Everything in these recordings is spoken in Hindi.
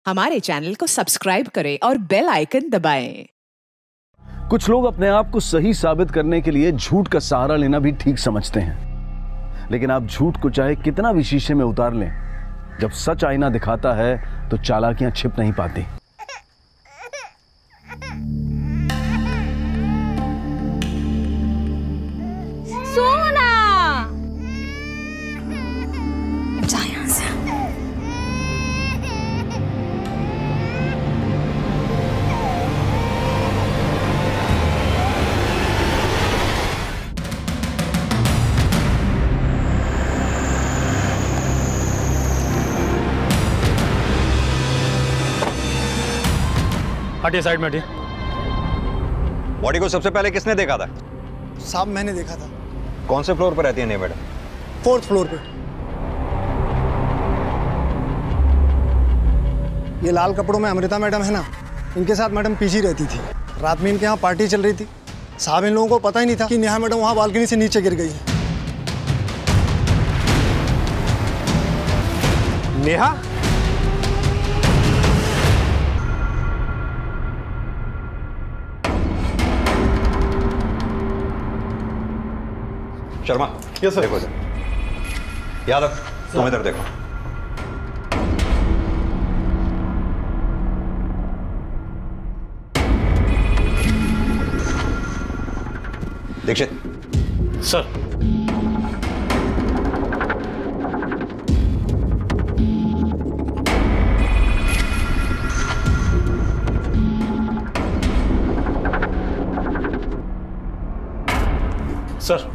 हमारे चैनल को सब्सक्राइब करें और बेल आइकन दबाएं। कुछ लोग अपने आप को सही साबित करने के लिए झूठ का सहारा लेना भी ठीक समझते हैं, लेकिन आप झूठ को चाहे कितना भी शीशे में उतार लें, जब सच आईना दिखाता है तो चालाकियां छिप नहीं पाती। सोना जा यहाँ से। हटिए, साइड में हटिए। बॉडी को सबसे पहले किसने देखा था? साहब मैंने देखा था। कौन से फ्लोर पर रहती है नेहा मैडम? 4th फ्लोर पे। ये लाल कपड़ों में अमृता मैडम है ना, इनके साथ मैडम पीछे रहती थी। रात में इनके यहाँ पार्टी चल रही थी। साहब इन लोगों को पता ही नहीं था कि नेहा मैडम वहाँ बालकनी से नीचे गिर गई है। नेहा? Sharma, yes sir. देखो इधर। यादव, तुम इधर देखो। दीक्षित। सर। सर,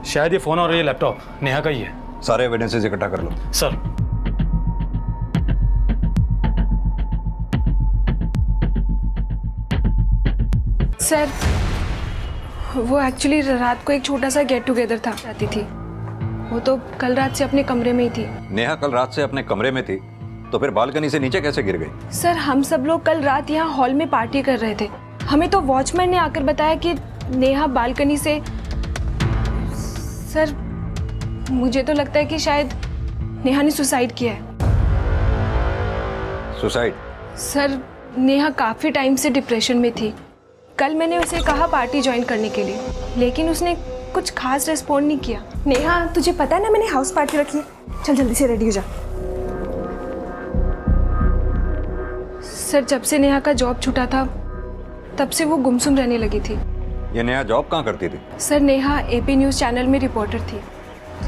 शायद ये फोन और ये लैपटॉप नेहा का ही है। सारे एविडेंसेस इकट्ठा कर लो। सर। सर, वो एक्चुअली रात को एक छोटा सा गेट टुगेदर था, जाती थी। वो तो कल रात से अपने कमरे में ही थी। नेहा कल रात से अपने कमरे में थी, तो फिर बालकनी से नीचे कैसे गिर गई? सर, हम सब लोग कल रात यहाँ हॉल में पार्टी कर रहे थे। हमें तो वॉचमैन ने आकर बताया कि नेहा बालकनी से। सर, मुझे तो लगता है कि शायद नेहा ने सुसाइड किया है। सुसाइड? सर, नेहा काफी टाइम से डिप्रेशन में थी। कल मैंने उसे कहा पार्टी ज्वाइन करने के लिए, लेकिन उसने कुछ खास रिस्पॉन्ड नहीं किया। नेहा, तुझे पता है ना मैंने हाउस पार्टी रखी है, चल जल्दी से रेडी हो जा। सर, जब से नेहा का जॉब छूटा था तब से वो गुमसुम रहने लगी थी। ये नेहा जॉब कहाँ करती थी? Sir, Neha AP news channel में रिपोर्टर थी,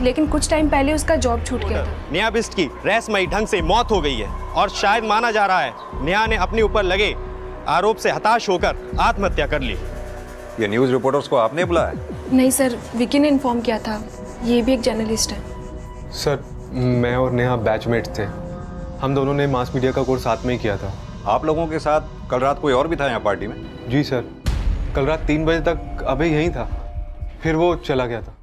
लेकिन कुछ टाइम पहले उसका जॉब छूट गया था। नेहा बिष्ट की रहस्यमयी ढंग से मौत हो गई है और शायद माना जा रहा है नेहा ने अपने ऊपर लगे आरोप से हताश होकर आत्महत्या कर ली। ये न्यूज़ रिपोर्टर्स को आपने बुलाया? नहीं सर, विकी ने इन्फॉर्म किया था। ये भी एक जर्नलिस्ट है। सर, मैं और नेहा बैचमेट थे। हम दोनों ने मास मीडिया का कोर्स साथ में ही किया था। आप लोगों के साथ कल रात कोई और भी था यहाँ पार्टी में? जी सर, कल रात 3 बजे तक अभय यहीं था, फिर वो चला गया था।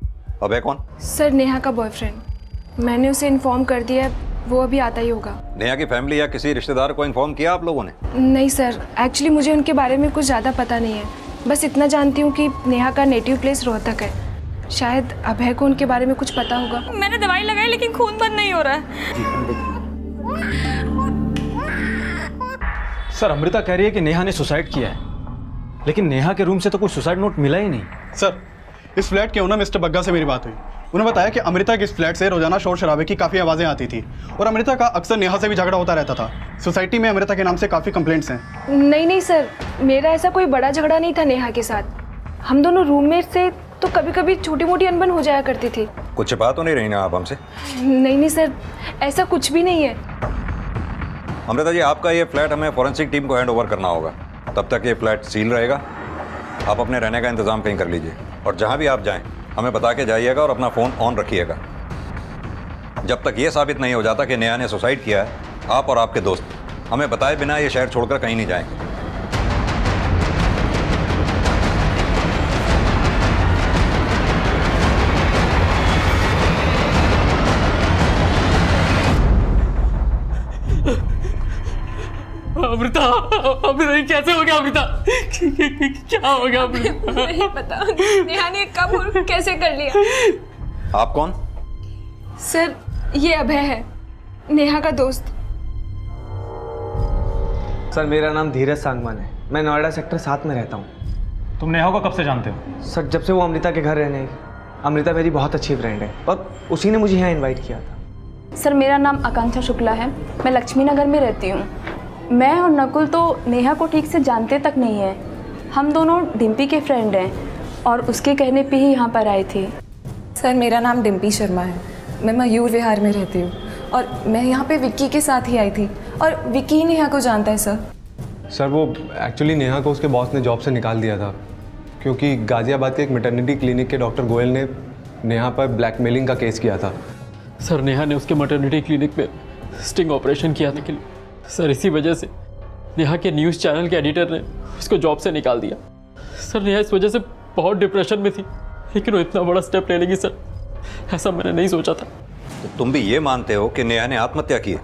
अभय कौन? सर, नेहा का बॉयफ्रेंड। मैंने उसे इन्फॉर्म कर दिया, वो अभी आता ही होगा। नेहा की फैमिली या किसी रिश्तेदार को इन्फॉर्म किया आप लोगों ने? नहीं सर, एक्चुअली मुझे उनके बारे में कुछ ज़्यादा पता नहीं है। बस इतना जानती हूँ कि नेहा का नेटिव प्लेस रोहतक है। शायद अभय को उनके बारे में कुछ पता होगा। मैंने दवाई लगाई लेकिन खून बंद नहीं हो रहा है। सर, अमृता कह रही है कि नेहा ने सुसाइड किया है, लेकिन नेहा के रूम से तो कोई सुसाइड नोट मिला ही नहीं। सर, इस फ्लैट के ओनर मिस्टर बग्गा से मेरी बात हुई। उन्होंने बताया कि अमृता के इस फ्लैट से रोजाना शोर शराबे की काफ़ी आवाज़ें आती थी और अमृता का अक्सर नेहा से भी झगड़ा होता रहता था। सोसाइटी में अमृता के नाम से काफ़ी कंप्लेंट्स हैं। नहीं सर, मेरा ऐसा कोई बड़ा झगड़ा नहीं था नेहा के साथ। हम दोनों रूममेट से तो कभी कभी छोटी मोटी अनबन हो जाया करती थी। कुछ छिपा तो नहीं रही ना आप हमसे? नहीं सर, ऐसा कुछ भी नहीं है। अमृता जी, आपका ये फ्लैट हमें फॉरेंसिक टीम को हैंड ओवर करना होगा। तब तक ये फ्लैट सील रहेगा। आप अपने रहने का इंतजाम कहीं कर लीजिए और जहाँ भी आप जाएं हमें बता के जाइएगा और अपना फ़ोन ऑन रखिएगा। जब तक ये साबित नहीं हो जाता कि नेहा ने सुसाइड किया है, आप और आपके दोस्त हमें बताए बिना ये शहर छोड़कर कहीं नहीं जाएंगे। अमृता, अमृता ये कैसे हो गया? अमृता क्या हो गया? नहीं पता नेहा ने कब और कैसे कर लिया। आप कौन? सर, ये अभय है, नेहा का दोस्त। सर मेरा नाम धीरज सांगवान है, मैं नोएडा सेक्टर 7 में रहता हूँ। तुम नेहा को कब से जानते हो? सर जब से वो अमृता के घर रहने आई। अमृता मेरी बहुत अच्छी फ्रेंड है और उसी ने मुझे यहाँ इनवाइट किया था। सर मेरा नाम आकांक्षा शुक्ला है, मैं लक्ष्मी नगर में रहती हूँ। मैं और नकुल तो नेहा को ठीक से जानते तक नहीं हैं। हम दोनों डिम्पी के फ्रेंड हैं और उसके कहने पे ही यहाँ पर आए थे। सर मेरा नाम डिम्पी शर्मा है, मैं मयूर विहार में रहती हूँ और मैं यहाँ पे विक्की के साथ ही आई थी और विक्की ही नेहा को जानता है सर। सर वो एक्चुअली नेहा को उसके बॉस ने जॉब से निकाल दिया था क्योंकि गाजियाबाद के एक मैटरनिटी क्लिनिक के डॉक्टर गोयल ने नेहा पर ब्लैकमेलिंग का केस किया था। सर नेहा ने उसके मैटरनिटी क्लिनिक में स्टिंग ऑपरेशन किया था। सर इसी वजह से नेहा के न्यूज़ चैनल के एडिटर ने उसको जॉब से निकाल दिया। सर नेहा इस वजह से बहुत डिप्रेशन में थी, लेकिन वो इतना बड़ा स्टेप ले लेगी सर, ऐसा मैंने नहीं सोचा था। तो तुम भी ये मानते हो कि नेहा ने आत्महत्या की है?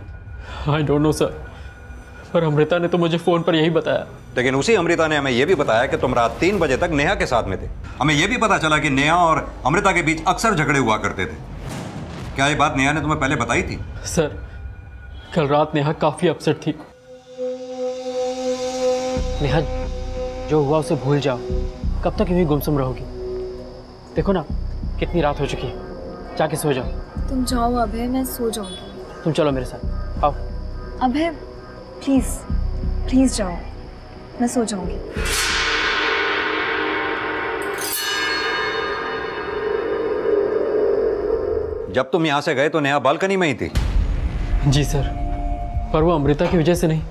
आई डोंट नो सर, पर अमृता ने तो मुझे फ़ोन पर यही बताया। लेकिन उसी अमृता ने हमें यह भी बताया कि तुम रात 3 बजे तक नेहा के साथ में थे। हमें यह भी पता चला कि नेहा और अमृता के बीच अक्सर झगड़े हुआ करते थे। क्या ये बात नेहा ने तुम्हें पहले बताई थी? सर कल रात नेहा काफ़ी अपसेट थी। नेहा जो हुआ उसे भूल जाओ, कब तक यूं ही गुमसुम रहोगी? देखो ना कितनी रात हो चुकी है, जाके सो जाओ। तुम जाओ अभय, मैं सो जाऊँगी। तुम चलो मेरे साथ, आओ। अभय प्लीज़ प्लीज़ जाओ, मैं सो जाऊँगी। जब तुम यहाँ से गए तो नेहा बालकनी में ही थी? जी सर, पर वो अमृता की वजह से नहीं,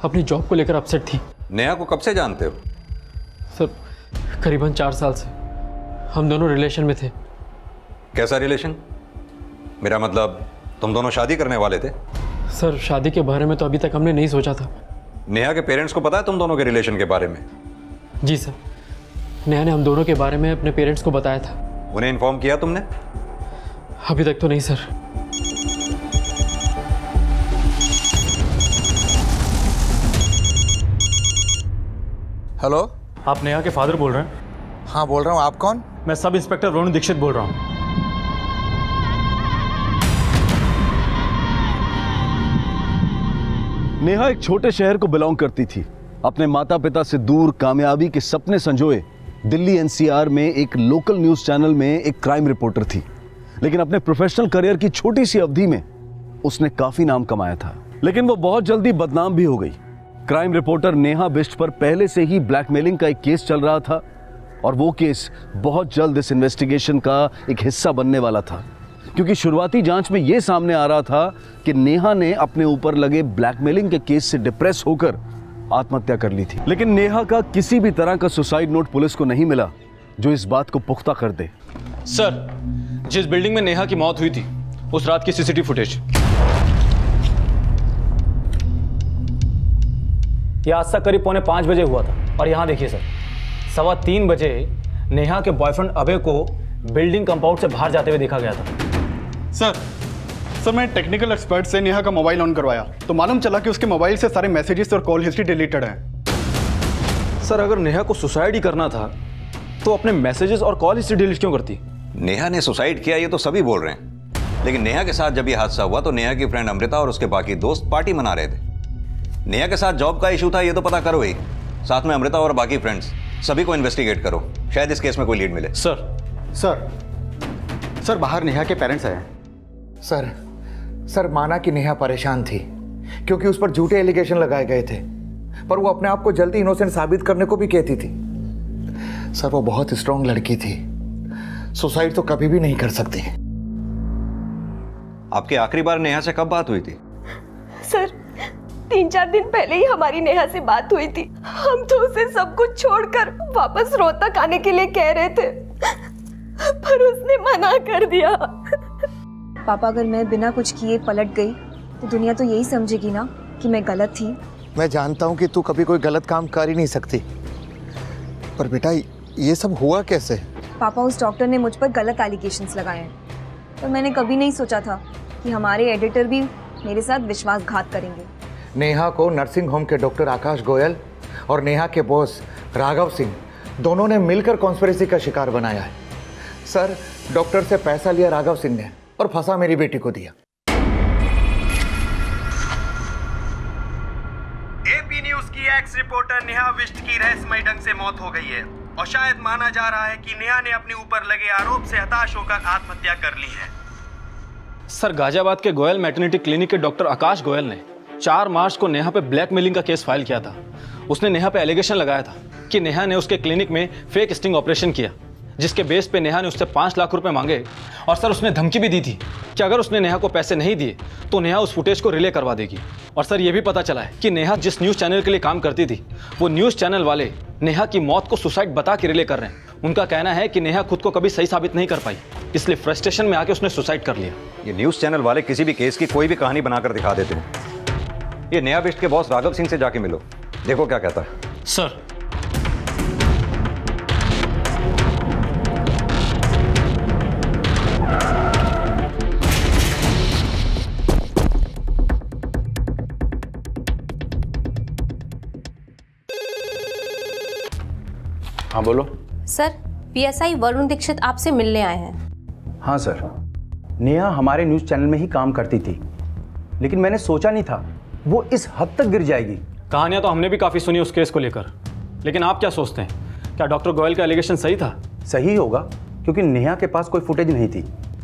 अपनी जॉब को लेकर अपसेट थी। नेहा को कब से जानते हो? सर करीबन 4 साल से हम दोनों रिलेशन में थे। कैसा रिलेशन? मेरा मतलब तुम दोनों शादी करने वाले थे? सर शादी के बारे में तो अभी तक हमने नहीं सोचा था। नेहा के पेरेंट्स को पता है तुम दोनों के रिलेशन के बारे में? जी सर, नेहा ने हम दोनों के बारे में अपने पेरेंट्स को बताया था। उन्हें इन्फॉर्म किया तुमने? अभी तक तो नहीं सर। हेलो, आप नेहा के फादर बोल रहे हैं? हाँ बोल रहा हूँ, आप कौन? मैं सब इंस्पेक्टर वरुण दीक्षित बोल रहा हूँ। नेहा एक छोटे शहर को बिलोंग करती थी। अपने माता पिता से दूर कामयाबी के सपने संजोए दिल्ली एनसीआर में एक लोकल न्यूज चैनल में एक क्राइम रिपोर्टर थी। लेकिन अपने प्रोफेशनल करियर की छोटी सी अवधि में उसने काफी नाम कमाया था, लेकिन वो बहुत जल्दी बदनाम भी हो गई। क्राइम रिपोर्टर नेहा बिष्ट पर पहले से ही ब्लैकमेलिंग का एक केस चल रहा था और वो केस बहुत जल्द इस इन्वेस्टिगेशन का एक हिस्सा बनने वाला था, क्योंकि शुरुआती जांच में यह सामने आ रहा था कि नेहा ने अपने ऊपर लगे ब्लैकमेलिंग के केस से डिप्रेस होकर आत्महत्या कर ली थी। लेकिन नेहा का किसी भी तरह का सुसाइड नोट पुलिस को नहीं मिला जो इस बात को पुख्ता कर दे। सर, जिस बिल्डिंग में नेहा की मौत हुई थी उस रात की सीसीटीवी फुटेज। यह आज तक करीब 4:45 बजे हुआ था और यहाँ देखिए सर, 3:15 बजे नेहा के बॉयफ्रेंड अभय को बिल्डिंग कंपाउंड से बाहर जाते हुए देखा गया था। सर मैं टेक्निकल एक्सपर्ट से नेहा का मोबाइल ऑन करवाया तो मालूम चला कि उसके मोबाइल से सारे मैसेजेस और कॉल हिस्ट्री डिलीटेड है। सर अगर नेहा को सुसाइड ही करना था तो अपने मैसेजेस और कॉल हिस्ट्री डिलीट क्यों करती? नेहा ने सुसाइड किया ये तो सभी बोल रहे हैं, लेकिन नेहा के साथ जब ये हादसा हुआ तो नेहा की फ्रेंड अमृता और उसके बाकी दोस्त पार्टी मना रहे थे। नेहा के साथ जॉब का इशू था ये तो पता करो ही, साथ में अमृता और बाकी फ्रेंड्स सभी को इन्वेस्टिगेट करो, शायद इस केस में कोई लीड मिले। सर बाहर नेहा के पेरेंट्स आए। सर माना कि नेहा परेशान थी क्योंकि उस पर झूठे एलिगेशन लगाए गए थे, पर वो अपने आप को जल्दी इनोसेंट साबित करने को भी कहती थी। सर वो बहुत स्ट्रांग लड़की थी, सुसाइड तो कभी भी नहीं कर सकती। आपकी आखिरी बार नेहा से कब बात हुई थी? सर 3-4 दिन पहले ही हमारी नेहा से बात हुई थी। हम तो उसे सब कुछ छोड़कर वापस रोहतक आने के लिए कह रहे थे, पर उसने मना कर दिया। पापा अगर मैं बिना कुछ किए पलट गई तो दुनिया तो यही समझेगी ना कि मैं गलत थी। मैं जानता हूँ कि तू कभी कोई गलत काम कर ही नहीं सकती, पर बेटा ये सब हुआ कैसे? पापा उस डॉक्टर ने मुझ पर गलत एलिगेशंस लगाए हैं, पर मैंने कभी नहीं सोचा था कि हमारे एडिटर भी मेरे साथ विश्वासघात करेंगे। नेहा को नर्सिंग होम के डॉक्टर आकाश गोयल और नेहा के बॉस राघव सिंह दोनों ने मिलकर कॉन्स्पिरेसी का शिकार बनाया है। सर डॉक्टर से पैसा लिया राघव सिंह ने और फंसा मेरी बेटी को दिया। एपी न्यूज की एक्स रिपोर्टर नेहा बिष्ट की रहस्यमय ढंग से मौत हो गई है और शायद माना जा रहा है कि नेहा ने अपने ऊपर लगे आरोप से हताश होकर आत्महत्या कर ली है। सर, गाजियाबाद के गोयल मैटरनिटी क्लिनिक के डॉक्टर आकाश गोयल ने 4 मार्च को नेहा पे ब्लैकमेलिंग का केस फाइल किया था। उसने नेहा पे एलिगेशन लगाया था कि नेहा ने उसके क्लिनिक में फेक स्टिंग ऑपरेशन किया, जिसके बेस पे नेहा ने उससे 5 लाख रुपए मांगे। और सर, उसने धमकी भी दी थी कि अगर उसने नेहा को पैसे नहीं दिए तो नेहा उस फुटेज को रिले करवा देगी। और सर, ये भी पता चला है कि नेहा जिस न्यूज़ चैनल के लिए काम करती थी, वो न्यूज़ चैनल वाले नेहा की मौत को सुसाइड बता के रिले कर रहे हैं। उनका कहना है कि नेहा खुद को कभी सही साबित नहीं कर पाई, इसलिए फ्रस्ट्रेशन में आके उसने सुसाइड कर लिया। ये न्यूज़ चैनल वाले किसी भी केस की कोई भी कहानी बनाकर दिखा देते हैं। ये नेहा बिष्ट के बॉस राघव सिंह से जाके मिलो, देखो क्या कहता है। सर, हाँ बोलो। सर, पीएसआई वरुण दीक्षित आपसे मिलने आए हैं। हाँ सर, नेहा हमारे न्यूज़ चैनल में ही काम करती थी, लेकिन मैंने सोचा नहीं था वो इस हद तक गिर जाएगी। कहानियां तो हमने भी काफ़ी सुनी उस केस को लेकर, लेकिन आप क्या सोचते हैं, क्या डॉक्टर गोयल का एलिगेशन सही था? सही होगा, क्योंकि नेहा के पास कोई फुटेज नहीं थी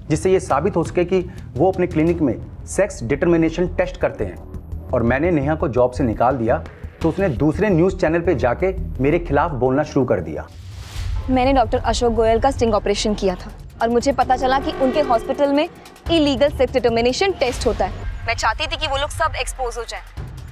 जिससे ये साबित हो सके कि वो अपने क्लिनिक में सेक्स डिटर्मिनेशन टेस्ट करते हैं। और मैंने नेहा को जॉब से निकाल दिया तो उसने दूसरे न्यूज़ चैनल पे जाके मेरे खिलाफ बोलना शुरू कर दिया। मैंने डॉक्टर अशोक गोयल का स्टिंग ऑपरेशन किया था और मुझे पता चला कि उनके हॉस्पिटल में इलीगल सेक्स डिटर्मिनेशन टेस्ट होता है। मैं चाहती थी कि वो लोग सब एक्सपोज हो जाएं,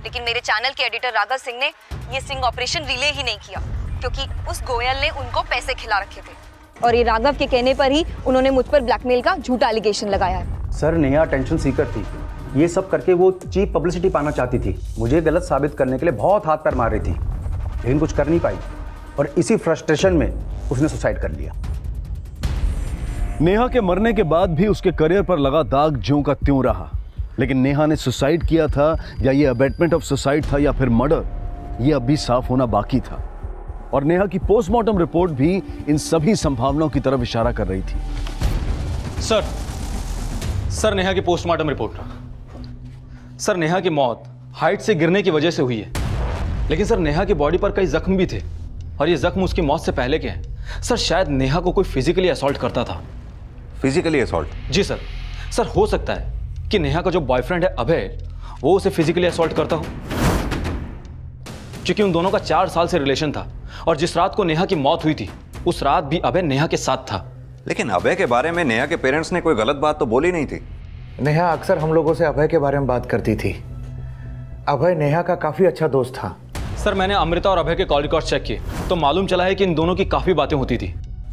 लेकिन मेरे चैनल के एडिटर राघव सिंह ने ये स्टिंग ऑपरेशन रिले ही नहीं किया, क्योंकि उस गोयल ने उनको पैसे खिला रखे थे। और ये राघव के कहने पर ही उन्होंने मुझ पर ब्लैकमेल का झूठा एलिगेशन लगाया है। सर, नेहा टेंशन सीकर थी, ये सब करके वो चीप पब्लिसिटी पाना चाहती थी। मुझे गलत साबित करने के लिए बहुत हाथ पैर मार रही थी, लेकिन कुछ कर नहीं पाई और इसी फ्रस्ट्रेशन में उसने सुसाइड कर लिया। नेहा के मरने के बाद भी उसके करियर पर लगा दाग ज्यों का त्यों रहा, लेकिन नेहा ने सुसाइड किया था या ये अबेटमेंट ऑफ सुसाइड था या फिर मर्डर, ये अब भी साफ होना बाकी था। और नेहा की पोस्टमार्टम रिपोर्ट भी इन सभी संभावनाओं की तरफ इशारा कर रही थी। सर, नेहा की पोस्टमार्टम रिपोर्ट। सर, नेहा की मौत हाइट से गिरने की वजह से हुई है, लेकिन सर नेहा की बॉडी पर कई जख्म भी थे और ये जख्म उसकी मौत से पहले के हैं। सर, शायद नेहा को कोई फिजिकली असॉल्ट करता था। Physically assault? जी सर। सर, हो सकता है कि नेहा का जो बॉयफ्रेंड है अभय, वो उसे फिजिकली असॉल्ट करता हो, क्योंकि उन दोनों का 4 साल से रिलेशन था और जिस रात को नेहा की मौत हुई थी उस रात भी अभय नेहा के साथ था। लेकिन अभय के बारे में नेहा के पेरेंट्स ने कोई गलत बात तो बोली नहीं थी। नेहा अक्सर हम लोगों से अभय के बारे में बात करती थी। अभय नेहा का काफी अच्छा दोस्त था। सर, मैंने अमृता और अभय के कॉल रिकॉर्ड चेक किए तो मालूम चला है कि इन दोनों की काफी बातें होती थी।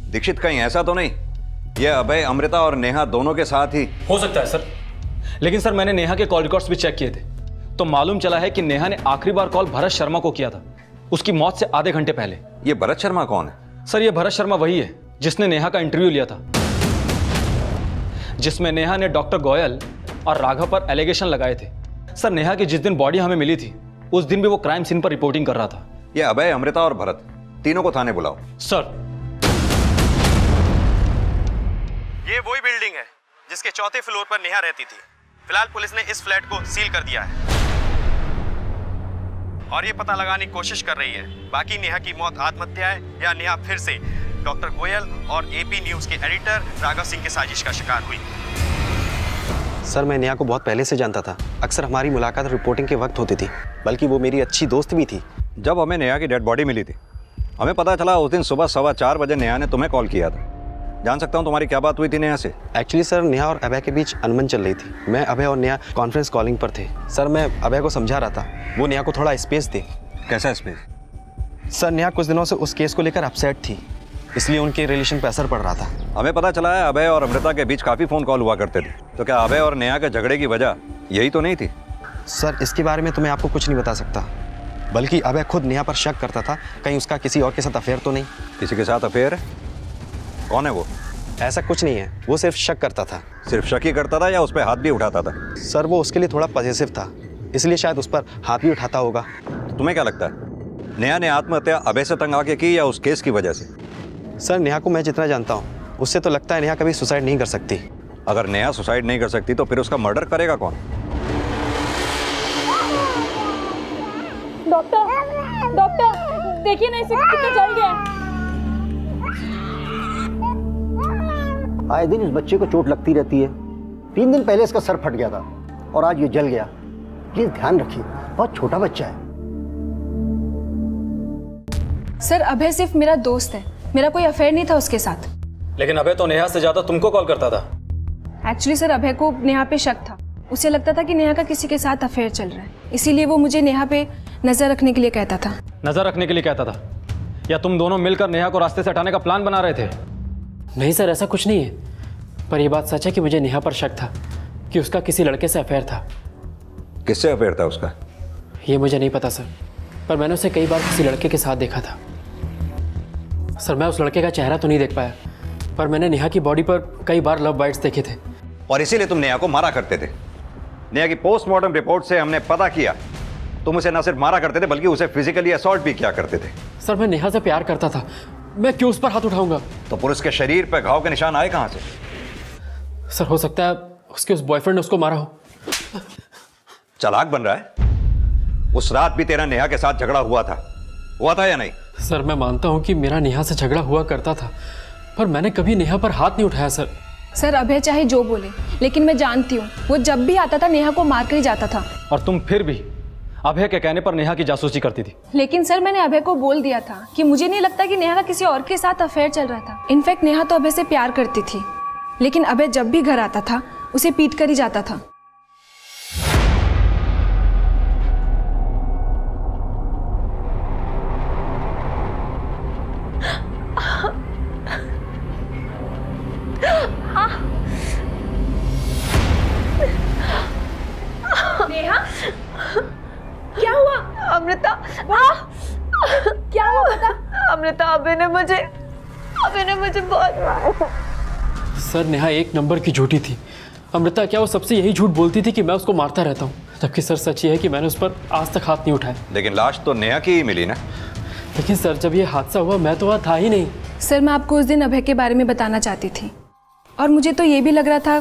दीक्षित, कहीं ऐसा तो नहीं यह अभय अमृता और नेहा दोनों के साथ ही? हो सकता है सर, लेकिन सर मैंने नेहा के कॉल रिकॉर्ड्स भी चेक किए थे तो मालूम चला है कि नेहा ने आखिरी बार कॉल भरत शर्मा को किया था, उसकी मौत से आधे घंटे पहले। ये भरत शर्मा कौन है? सर, ये भरत शर्मा वही है जिसने नेहा का इंटरव्यू लिया था, जिसमें नेहा ने डॉक्टर गोयल और राघव पर एलिगेशन लगाए थे। सर, नेहा की जिस दिन बॉडी हमें मिली थी उस दिन भी वो क्राइम सीन पर रिपोर्टिंग कर रहा था। ये अभय, अमृता और भरत तीनों को थाने बुलाओ। सर। ये वही बिल्डिंग है जिसके 4थे फ्लोर पर नेहा रहती थी। फिलहाल पुलिस ने इस फ्लैट को सील कर दिया है और ये पता लगाने की कोशिश कर रही है बाकी नेहा की मौत आत्महत्या है या नेहा फिर से डॉक्टर गोयल और एपी न्यूज के एडिटर राघव सिंह की साजिश का शिकार हुई। सर, मैं नेहा को बहुत पहले से जानता था। अक्सर हमारी मुलाकात रिपोर्टिंग के वक्त होती थी, बल्कि वो मेरी अच्छी दोस्त भी थी। जब हमें नेहा की डेड बॉडी मिली थी हमें पता चला उस दिन सुबह 4:15 बजे नेहा ने तुम्हें कॉल किया था। जान सकता हूँ तुम्हारी क्या बात हुई थी नेहा से? एक्चुअली सर, नेहा और अभय के बीच अनबन चल रही थी। मैं, अभय और नेहा कॉन्फ्रेंस कॉलिंग पर थे। सर, मैं अभय को समझा रहा था वो नेहा को थोड़ा स्पेस दे। कैसा स्पेस? सर, नेहा कुछ दिनों से उस केस को लेकर अपसेट थी, इसलिए उनके रिलेशन पर असर पड़ रहा था। हमें पता चला है अभय और अमृता के बीच काफ़ी फ़ोन कॉल हुआ करते थे, तो क्या अभय और नेहा के झगड़े की वजह यही तो नहीं थी? सर, इसके बारे में तो मैं आपको कुछ नहीं बता सकता, बल्कि अभय खुद नेहा पर शक करता था कहीं उसका किसी और के साथ अफेयर तो नहीं। किसी के साथ अफेयर है? कौन है वो? ऐसा कुछ नहीं है, वो सिर्फ शक करता था। सिर्फ शक ही करता था या उस पर हाथ भी उठाता था? सर, वो उसके लिए थोड़ा पॉजिटिव था, इसलिए शायद उस पर हाथ भी उठाता होगा। तुम्हें क्या लगता है नेहा ने आत्महत्या अभय से तंग आके की या उस केस की वजह से? सर, नेहा को मैं जितना जानता हूँ उससे तो लगता है नेहा कभी सुसाइड नहीं कर सकती। अगर नेहा सुसाइड नहीं कर सकती तो फिर उसका मर्डर करेगा कौन? डॉक्टर डॉक्टर देखिए ना, इसे कितना जल गया। आए दिन इस बच्चे को चोट लगती रहती है। 3 दिन पहले इसका सर फट गया था और आज ये जल गया। प्लीज ध्यान रखिए, बहुत छोटा बच्चा है। सर अभय सिर्फ मेरा दोस्त है, मेरा कोई अफेयर नहीं था उसके साथ। लेकिन अभय तो नेहा से ज्यादा तुमको कॉल करता था। एक्चुअली सर अभय को नेहा पे शक था। उसे लगता था कि नेहा का किसी के साथ अफेयर चल रहा है, इसीलिए वो मुझे नेहा पे नजर रखने के लिए कहता था। नजर रखने के लिए कहता था, या तुम दोनों मिलकर नेहा को रास्ते से हटाने का प्लान बना रहे थे? नहीं सर, ऐसा कुछ नहीं है, पर यह बात सच है कि मुझे नेहा पर शक था कि उसका किसी लड़के से अफेयर था। किससे अफेयर था उसका? ये मुझे नहीं पता सर, पर मैंने उसे कई बार किसी लड़के के साथ देखा था। सर मैं उस लड़के का चेहरा तो नहीं देख पाया, पर मैंने नेहा की बॉडी पर कई बार लव बाइट्स देखे थे। और इसीलिए तुम नेहा को मारा करते थे। नेहा की पोस्टमार्टम रिपोर्ट से हमने पता किया तुम उसे न सिर्फ मारा करते थे बल्कि उसे फिजिकली असॉल्ट भी किया करते थे। सर मैं नेहा से प्यार करता था, मैं क्यों उस पर हाथ उठाऊंगा? तो पुरुष के शरीर पर घाव के निशान आए कहां से? सर हो सकता है उसके उस बॉयफ्रेंड ने उसको मारा हो। चालाक बन रहा है। उस रात भी तेरा नेहा के साथ झगड़ा हुआ था या नहीं? सर मैं मानता हूं कि मेरा नेहा से झगड़ा हुआ करता था, पर मैंने कभी नेहा पर हाथ नहीं उठाया। सर अभय चाहे जो बोले, लेकिन मैं जानती हूँ वो जब भी आता था नेहा को मार कर ही जाता था। और तुम फिर भी अभय के कहने पर नेहा की जासूसी करती थी। लेकिन सर मैंने अभय को बोल दिया था कि मुझे नहीं लगता कि नेहा का किसी और के साथ अफेयर चल रहा था। इनफैक्ट नेहा तो अभय से प्यार करती थी, लेकिन अभय जब भी घर आता था उसे पीट कर ही जाता था। नेहा, क्या हुआ? अमृता, क्या हुआ बता? अमृता, अभय ने मुझे बहुत मारा। सर नेहा एक नंबर की झूठी थी। अमृता क्या वो सबसे यही झूठ बोलती थी कि मैं उसको मारता रहता हूँ, जबकि सर सच ये है कि मैंने उस पर आज तक हाथ नहीं उठाया। लेकिन लाश तो नेहा की ही मिली ना। लेकिन सर जब ये हादसा हुआ मैं तो वहाँ था ही नहीं। सर मैं आपको उस दिन अभय के बारे में बताना चाहती थी, और मुझे तो ये भी लग रहा था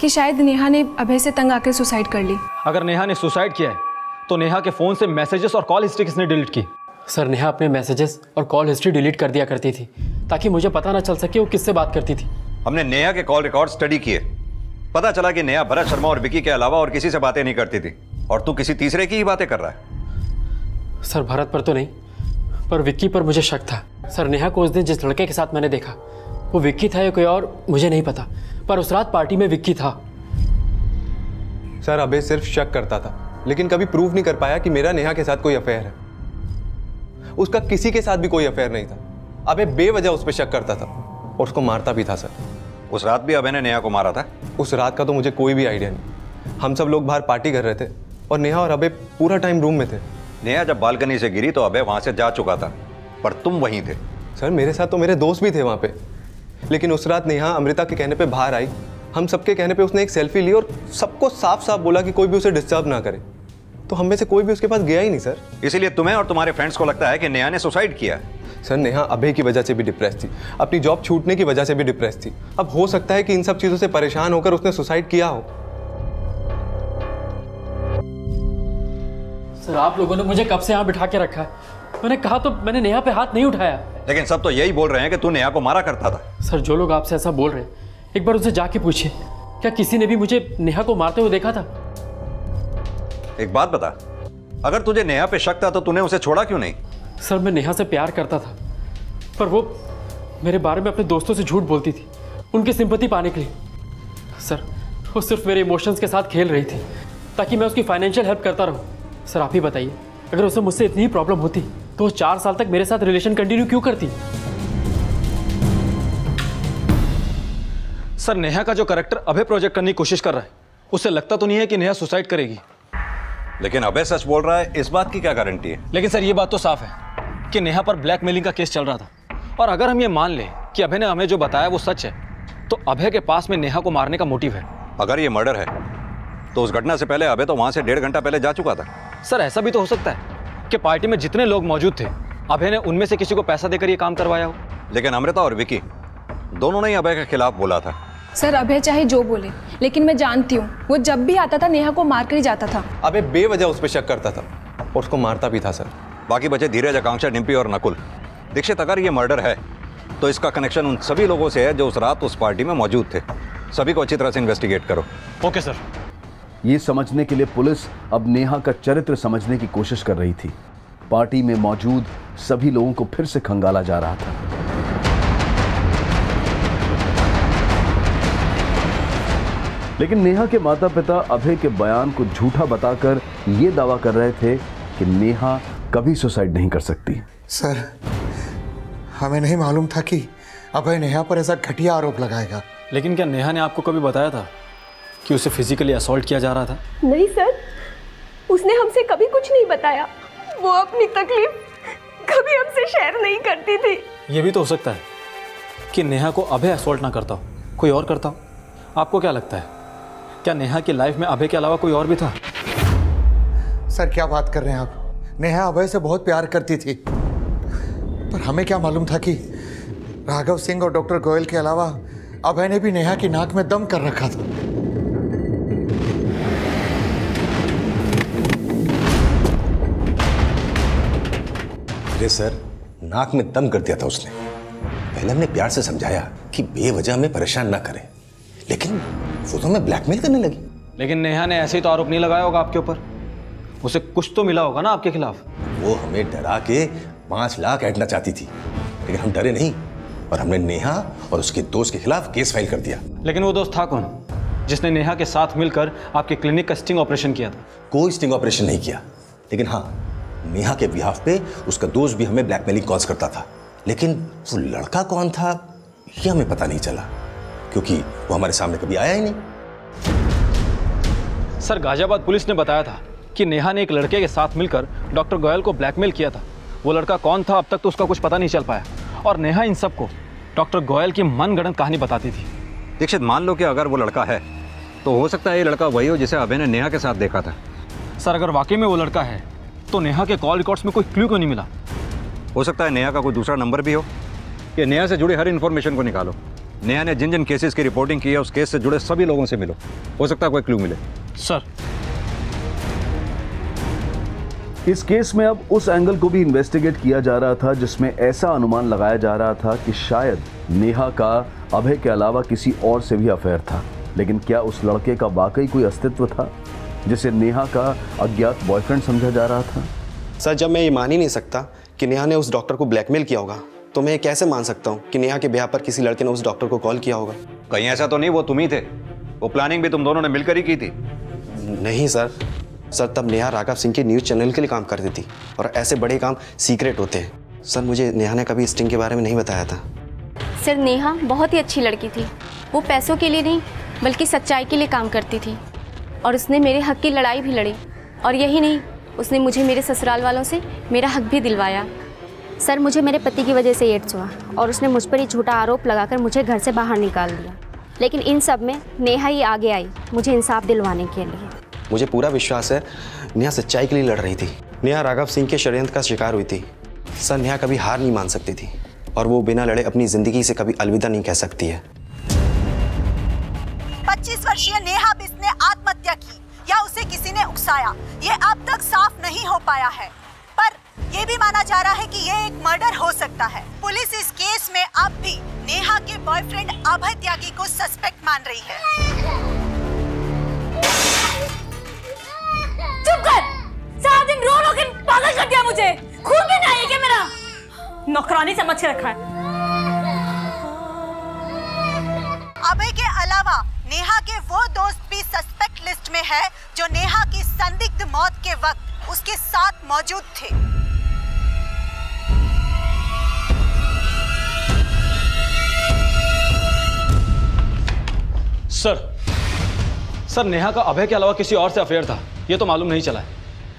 कि शायद नेहा ने अभय से तंग आकर सुसाइड कर ली। अगर नेहा ने सुसाइड किया है तो नेहा के फोन से मैसेजेस और कॉल हिस्ट्री किसने डिलीट की? सर नेहा अपने मैसेजेस और कॉल हिस्ट्री डिलीट कर दिया करती थी ताकि मुझे पता ना चल सके वो किससे बात करती थी। हमने नेहा के कॉल रिकॉर्ड स्टडी किए, पता चला कि नेहा भरत शर्मा और विकी के अलावा और किसी से बातें नहीं करती थी, और तू किसी तीसरे की ही बातें कर रहा है। सर भरत पर तो नहीं, पर विक्की पर मुझे शक था। सर नेहा को उस दिन जिस लड़के के साथ मैंने देखा वो विक्की था या कोई और मुझे नहीं पता, पर उस रात पार्टी में विक्की था। सर अभय सिर्फ शक करता था, लेकिन कभी प्रूव नहीं कर पाया कि मेरा नेहा के साथ कोई अफेयर है। उसका किसी के साथ भी कोई अफेयर नहीं था। अभय बेवजह उस पर शक करता था और उसको मारता भी था। सर उस रात भी अभय ने नेहा को मारा था? उस रात का तो मुझे कोई भी आइडिया नहीं। हम सब लोग बाहर पार्टी कर रहे थे और नेहा और अभय पूरा टाइम रूम में थे। नेहा जब बालकनी से गिरी तो अभय वहां से जा चुका था, पर तुम वहीं थे। सर मेरे साथ तो मेरे दोस्त भी थे वहां पे, लेकिन उस रात नेहा अमृता के कहने पे बाहर आई। हम सबके कहने पे उसने एक सेल्फी ली और सबको साफ साफ बोला कि कोई भी उसे डिस्टर्ब ना करे, तो हम में से कोई भी उसके पास गया ही नहीं। सर इसीलिए तुम्हें और तुम्हारे फ्रेंड्स को लगता है कि नेहा ने सुसाइड किया? सर नेहा अभय की वजह से भी डिप्रेस थी, अपनी जॉब छूटने की वजह से भी डिप्रेस थी। अब हो सकता है कि इन सब चीजों से परेशान होकर उसने सुसाइड किया हो। सर आप लोगों ने मुझे कब से यहाँ बिठा के रखा है? मैंने कहा तो मैंने नेहा पे हाथ नहीं उठाया। लेकिन सब तो यही बोल रहे हैं कि तू नेहा को मारा करता था। सर जो लोग आपसे ऐसा बोल रहे हैं एक बार उनसे जाके पूछिए, क्या किसी ने भी मुझे नेहा को मारते हुए देखा था? एक बात बता, अगर तुझे नेहा पे शक था तो तूने उसे छोड़ा क्यों नहीं? सर मैं नेहा से प्यार करता था, पर वो मेरे बारे में अपने दोस्तों से झूठ बोलती थी उनकी सिंपैथी पाने के लिए। सर वो सिर्फ मेरे इमोशंस के साथ खेल रही थी ताकि मैं उसकी फाइनेंशियल हेल्प करता रहूं। सर आप ही बताइए, अगर उसे मुझसे इतनी ही प्रॉब्लम होती तो वो 4 साल तक मेरे साथ रिलेशन कंटिन्यू क्यों करती? सर नेहा का जो कैरेक्टर अभय प्रोजेक्ट करने की कोशिश कर रहा है, उससे लगता तो नहीं है कि नेहा सुसाइड करेगी। लेकिन अभय सच बोल रहा है, इस बात की क्या गारंटी है? लेकिन सर ये बात तो साफ है कि नेहा पर ब्लैकमेलिंग का केस चल रहा था, और अगर हम ये मान लें कि अभय ने हमें जो बताया वो सच है, तो अभय के पास में नेहा को मारने का मोटिव है। अगर ये मर्डर है तो उस घटना से पहले अभय तो वहां से 1.5 घंटा पहले जा चुका था। सर ऐसा भी तो हो सकता है कि पार्टी में जितने लोग मौजूद थे अभय ने उनमें से किसी को पैसा देकर ये काम करवाया हो। लेकिन अमृता और विकी दोनों ने ही अभय के खिलाफ बोला था। सर अभय चाहे जो बोले, लेकिन मैं जानती हूँ वो जब भी आता था नेहा को मार कर ही जाता था। अभय बेवजह उस पर शक करता था और उसको मारता भी था सर। बाकी बचे धीरज, आकांक्षा, डिम्पी और नकुल। दीक्षित, अगर ये मर्डर है तो इसका कनेक्शन उन सभी लोगों से है जो उस रात उस पार्टी में मौजूद थे। सभी को अच्छी तरह से इन्वेस्टिगेट करो। Okay sir. ये समझने के लिए पुलिस अब नेहा का चरित्र समझने की कोशिश कर रही थी। पार्टी में मौजूद सभी लोगों को फिर से खंगाला जा रहा था। लेकिन नेहा के माता पिता अभय के बयान को झूठा बताकर यह दावा कर रहे थे कि नेहा कभी सुसाइड नहीं कर सकती। सर, हमें नहीं मालूम था कि अभय नेहा पर ऐसा घटिया आरोप लगाएगा। लेकिन क्या नेहा ने आपको कभी बताया था कि उसे फिजिकली असॉल्ट किया जा रहा था? नहीं सर, उसने हमसे कभी कुछ नहीं बताया। वो अपनी तकलीफ कभी हमसे शेयर नहीं करती थी। ये भी तो हो सकता है कि नेहा को अभय असॉल्ट ना करता हो, कोई और करता हो। आपको क्या लगता है, क्या नेहा की लाइफ में अभय के अलावा कोई और भी था? सर, क्या बात कर रहे हैं आप? नेहा अभय से बहुत प्यार करती थी, पर हमें क्या मालूम था कि राघव सिंह और डॉक्टर गोयल के अलावा अभय ने भी नेहा की नाक में दम कर रखा था। अरे सर, नाक में दम कर दिया था उसने। पहले हमने प्यार से समझाया कि बेवजह हमें परेशान ना करे, लेकिन वो तो हमें ब्लैकमेल करने लगी। लेकिन नेहा ने ऐसे ही तो आरोप नहीं लगाया होगा आपके ऊपर। उसे कुछ तो मिला होगा ना आपके खिलाफ। वो हमें डरा के 5 लाख ऐंठना चाहती थी, लेकिन हम डरे नहीं और हमने नेहा और उसके दोस्त के खिलाफ केस फाइल कर दिया। लेकिन वो दोस्त था कौन जिसने नेहा के साथ मिलकर आपके क्लिनिक का स्टिंग ऑपरेशन किया था? कोई स्टिंग ऑपरेशन नहीं किया, लेकिन हाँ, नेहा के बिहाफ पे उसका दोस्त भी हमें ब्लैकमेलिंग कॉल्स करता था। लेकिन वो लड़का कौन था ये हमें पता नहीं चला, क्योंकि वो हमारे सामने कभी आया ही नहीं। सर, गाजियाबाद पुलिस ने बताया था कि नेहा ने एक लड़के के साथ मिलकर डॉक्टर गोयल को ब्लैकमेल किया था। वो लड़का कौन था अब तक तो उसका कुछ पता नहीं चल पाया, और नेहा इन सबको डॉक्टर गोयल की मनगढ़ंत कहानी बताती थी। दीक्षित, मान लो कि अगर वो लड़का है तो हो सकता है ये लड़का वही हो जिसे अभय ने नेहा के साथ देखा था। सर, अगर वाकई में वो लड़का है तो नेहा के कॉल रिकॉर्ड्स में कोई क्लू क्यों नहीं मिला? हो सकता है नेहा का कोई दूसरा नंबर भी हो। कि नेहा से जुड़ी हर इन्फॉर्मेशन को निकालो। नेहा ने जिन जिन केसेस की रिपोर्टिंग की है उस केस से जुड़े सभी लोगों से मिलो, हो सकता है कोई क्लू मिले। सर, इस केस में अब उस एंगल को भी इन्वेस्टिगेट किया जा रहा था जिसमें ऐसा अनुमान लगाया जा रहा था कि शायद नेहा का अभय के अलावा किसी और से भी अफेयर था। लेकिन क्या उस लड़के का वाकई कोई अस्तित्व था जिसे नेहा का अज्ञात बॉयफ्रेंड समझा जा रहा था? सर, जब मैं ये मान ही नहीं सकता कि नेहा ने उस डॉक्टर को ब्लैकमेल किया होगा, तो मैं ये कैसे मान सकता हूँ कि नेहा के ब्याह पर किसी लड़के ने उस डॉक्टर को कॉल किया होगा? कहीं ऐसा तो नहीं वो तुम ही थे? वो प्लानिंग भी तुम दोनों ने मिलकर ही की थी। नहीं सर, तब नेहा राघव सिंह के न्यूज़ चैनल के लिए काम करती थी और ऐसे बड़े काम सीक्रेट होते हैं। सर, मुझे नेहा ने कभी स्टिंग के बारे में नहीं बताया था। सर, नेहा बहुत ही अच्छी लड़की थी। वो पैसों के लिए नहीं बल्कि सच्चाई के लिए काम करती थी, और उसने मेरे हक की लड़ाई भी लड़ी। और यही नहीं, उसने मुझे मेरे ससुराल वालों से मेरा हक भी दिलवाया। सर, मुझे मेरे पति की वजह से एड्स हुआ और उसने मुझ पर ही झूठा आरोप लगाकर मुझे घर से बाहर निकाल दिया। लेकिन इन सब में नेहा ही आगे आई मुझे इंसाफ दिलवाने के लिए। मुझे पूरा विश्वास है नेहा सच्चाई के लिए लड़ रही थी। नेहा राघव सिंह के षड्यंत्र का शिकार हुई थी। सर, नेहा कभी हार नहीं मान सकती थी और वो बिना लड़े अपनी जिंदगी से कभी अलविदा नहीं कह सकती है। 25 वर्षीय नेहा बिष्ट ने आत्महत्या की या उसे किसी ने उकसाया, ये अब तक साफ नहीं हो पाया है, पर ये भी माना जा रहा है कि ये एक मर्डर हो सकता है। पुलिस इस केस में अब भी नेहा के बॉयफ्रेंड अभय त्यागी को सस्पेक्ट मान रही है। चुप कर! सारा दिन रो रो के पागल कर दिया मुझे। खून भी नहीं है क्या मेरा? नौकरानी समझ के रखा है। अभय के अलावा नेहा के वो दोस्त भी सस्पेक्ट लिस्ट में है जो नेहा की संदिग्ध मौत के वक्त उसके साथ मौजूद थे। सर, नेहा का अभय के अलावा किसी और से अफेयर था ये तो मालूम नहीं चला है।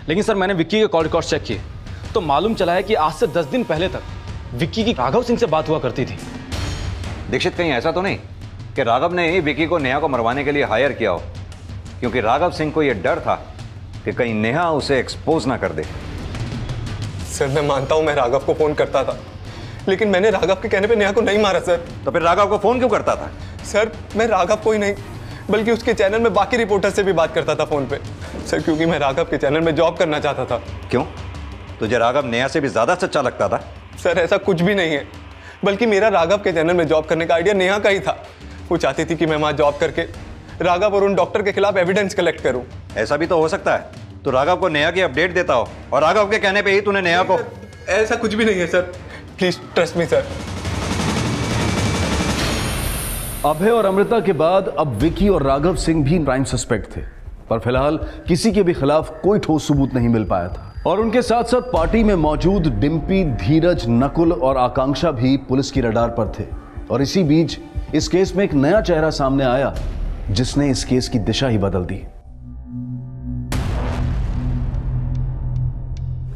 लेकिन सर, मैंने विक्की के कॉल रिकॉर्ड चेक किए तो मालूम चला है कि आज से 10 दिन पहले तक विक्की की राघव सिंह से बात हुआ करती थी। दीक्षित, कहीं ऐसा तो नहीं कि राघव ने ही विक्की को नेहा को मरवाने के लिए हायर किया हो? क्योंकि राघव सिंह को यह डर था कि कहीं नेहा उसे एक्सपोज ना कर दे। सर, मैं मानता हूं मैं राघव को फोन करता था, लेकिन मैंने राघव के कहने पे नेहा को नहीं मारा सर। तो फिर राघव को फोन क्यों करता था? सर, मैं राघव को ही नहीं बल्कि उसके चैनल में बाकी रिपोर्टर से भी बात करता था फोन पे। सर क्योंकि मैं राघव के चैनल में जॉब करना चाहता था। क्यों? तुझे राघव नेहा से भी ज्यादा सच्चा लगता था? सर ऐसा कुछ भी नहीं है, बल्कि मेरा राघव के चैनल में जॉब करने का आइडिया नेहा का ही था। वो चाहती थी कि मैं वहाँ जॉब करके राघव और उन डॉक्टर के खिलाफ एविडेंस कलेक्ट करूं। ऐसा भी तो हो सकता है, तो राघव को नेहा की अपडेट देता हो और राघव के कहने पे ही तूने नेहा को। ऐसा कुछ भी नहीं है sir, please trust me sir. Abhay और अमृता के बाद अब विकी और राघव सिंह भी प्राइम सस्पेक्ट थे, पर फिलहाल किसी के भी खिलाफ कोई ठोस सबूत नहीं मिल पाया था। और उनके साथ साथ पार्टी में मौजूद डिम्पी, धीरज, नकुल और आकांक्षा भी पुलिस की रडार पर थे। और इसी बीच इस केस में एक नया चेहरा सामने आया जिसने इस केस की दिशा ही बदल दी।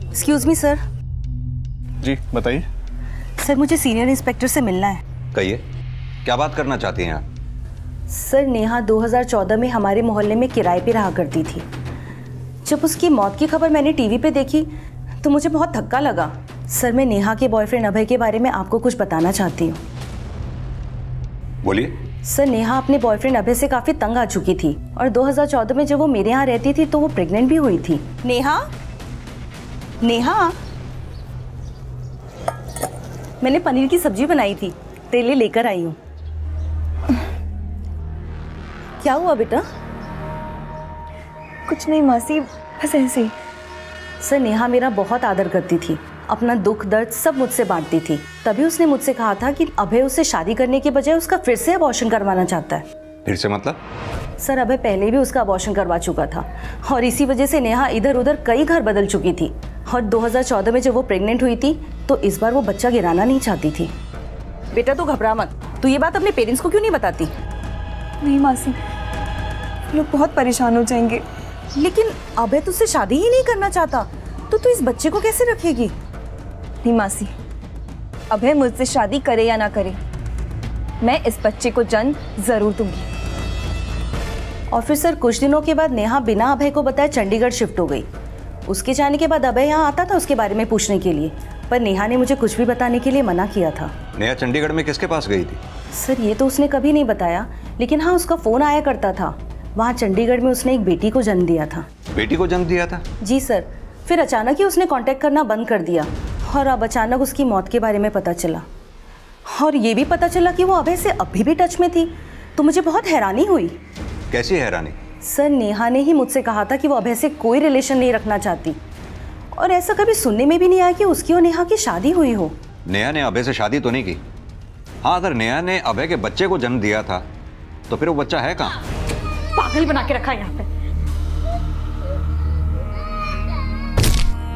Excuse me sir. जी बताइए। सर मुझे सीनियर इंस्पेक्टर से मिलना है। कहिए, क्या बात करना चाहती हैं आप? सर नेहा 2014 में हमारे मोहल्ले में किराए पे रहा करती थी। जब उसकी मौत की खबर मैंने टीवी पे देखी तो मुझे बहुत धक्का लगा। सर मैं नेहा के बॉयफ्रेंड अभय के बारे में आपको कुछ बताना चाहती हूँ। बोलिए। सर नेहा अपने बॉयफ्रेंड अभय से काफी तंग आ चुकी थी और 2014 में जब वो मेरे यहाँ रहती थी तो वो प्रेग्नेंट भी हुई थी। नेहा, नेहा, मैंने पनीर की सब्जी बनाई थी, तेरे लिए लेकर आई हूँ। क्या हुआ बेटा? कुछ नहीं मासी, बस ऐसे ही। सर नेहा मेरा बहुत आदर करती थी, अपना दुख दर्द सब मुझसे बांटती थी। तभी उसने मुझसे कहा था कि अभय उससे शादी करने के बजाय उसका फिर से अबॉर्शन करवाना चाहता है। फिर से मतलब? सर अभय पहले भी उसका अबॉर्शन करवा चुका था और इसी वजह से नेहा इधर उधर कई घर बदल चुकी थी। और 2014 में जब वो प्रेग्नेंट हुई थी तो इस बार वो बच्चा गिराना नहीं चाहती थी। बेटा तू घबरा मत, तू ये बात अपने पेरेंट्स को क्यों नहीं बताती? नहीं मासी, लोग बहुत परेशान हो जाएंगे। लेकिन अभय तुझसे शादी ही नहीं करना चाहता तो तू इस बच्चे को कैसे रखेगी? नहीं मासी, अभय मुझसे शादी करे या ना करे, मैं इस बच्चे को जन्म जरूर दूंगी। और फिर सर कुछ दिनों के बाद नेहा बिना अभय को बताए चंडीगढ़ शिफ्ट हो गई। उसके जाने के बाद अभय यहाँ आता था उसके बारे में पूछने के लिए, पर नेहा ने मुझे कुछ भी बताने के लिए मना किया था। नेहा चंडीगढ़ में किसके पास गई थी? सर ये तो उसने कभी नहीं बताया, लेकिन हाँ उसका फोन आया करता था। वहाँ चंडीगढ़ में उसने एक बेटी को जन्म दिया था। बेटी को जन्म दिया था? जी सर। फिर अचानक ही उसने कांटेक्ट करना बंद कर दिया और अब अचानक उसकी मौत के बारे में पता चला। और ये भी पता चला कि वो अभय से अभी भी टच में थी, तो मुझे बहुत हैरानी हुई। कैसी हैरानी? सर नेहा ने ही मुझसे कहा था कि वो अभय से कोई रिलेशन नहीं रखना चाहती और ऐसा कभी सुनने में भी नहीं आया कि उसकी और नेहा की शादी हुई हो। नेहा ने अभय से शादी तो नहीं की? हाँ, अगर नेहा ने अभय के बच्चे को जन्म दिया था तो फिर वो बच्चा है कहाँ? पागल बना के रखा है यहाँ पे।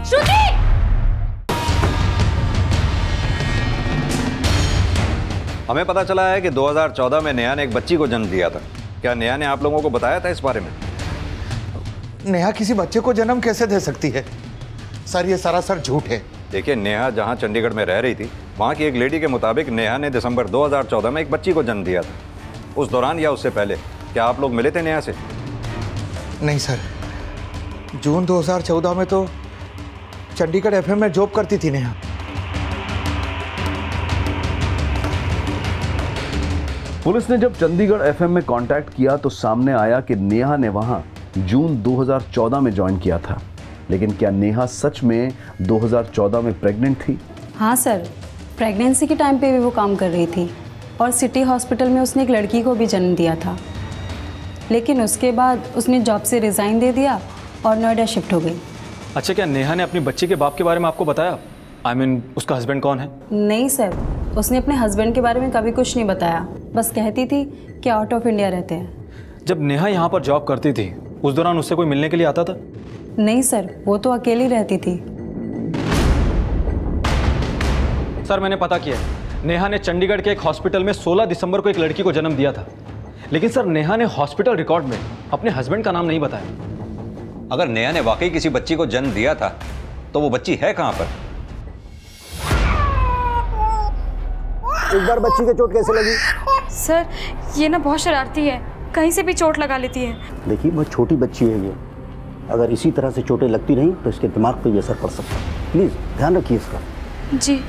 श्रुति! हमें पता चला है कि 2014 में नेहा ने एक बच्ची को जन्म दिया था। क्या नेहा ने आप लोगों को बताया था इस बारे में? नेहा किसी बच्चे को जन्म कैसे दे सकती है? सर ये सरासर झूठ है। देखिए, नेहा जहां चंडीगढ़ में रह रही थी वहां की एक लेडी के मुताबिक नेहा ने दिसंबर 2014 में एक बच्ची को जन्म दिया था। उस दौरान या उससे पहले क्या आप लोग मिले थे नेहा से? नहीं सर, जून 2014 में तो चंडीगढ़ एफएम में जॉब करती थी नेहा। पुलिस ने जब चंडीगढ़ एफएम में कांटेक्ट किया तो सामने आया कि नेहा ने वहां जून 2014 में ज्वाइन किया था। लेकिन क्या नेहा सच में 2014 में प्रेग्नेंट थी? हाँ सर, प्रेगनेंसी के टाइम पे भी वो काम कर रही थी और सिटी हॉस्पिटल में उसने एक लड़की को भी जन्म दिया था। लेकिन उसके बाद उसने जॉब से रिज़ाइन दे दिया और नोएडा शिफ्ट हो गई। अच्छा, क्या नेहा ने अपनी बच्ची के बाप के बारे में आपको बताया? I mean, उसका हस्बैंड कौन है? नहीं सर, उसने अपने हस्बैंड के बारे में कभी कुछ नहीं बताया, बस कहती थी कि आउट ऑफ इंडिया रहते हैं। जब नेहा यहाँ पर जॉब करती थी उस दौरान उससे कोई मिलने के लिए आता था? नहीं सर, वो तो अकेली रहती थी। सर मैंने पता किया, नेहा ने चंडीगढ़ के एक हॉस्पिटल में 16 दिसंबर को एक लड़की को जन्म दिया था। लेकिन सर नेहा ने हॉस्पिटल रिकॉर्ड में अपने हस्बैंड का नाम नहीं बताया। अगर नेहा ने वाकई किसी बच्ची को जन्म दिया था तो वो बच्ची है कहाँ पर? एक बार बच्ची के चोट कैसे लगी? सर ये ना बहुत शरारती है, कहीं से भी चोट लगा लेती है। देखिए बहुत छोटी बच्ची है ये, अगर इसी तरह से चोटें लगती रहीं तो इसके दिमाग पे भी असर पड़ सकता है। प्लीज़ ध्यान रखिए इसका। जी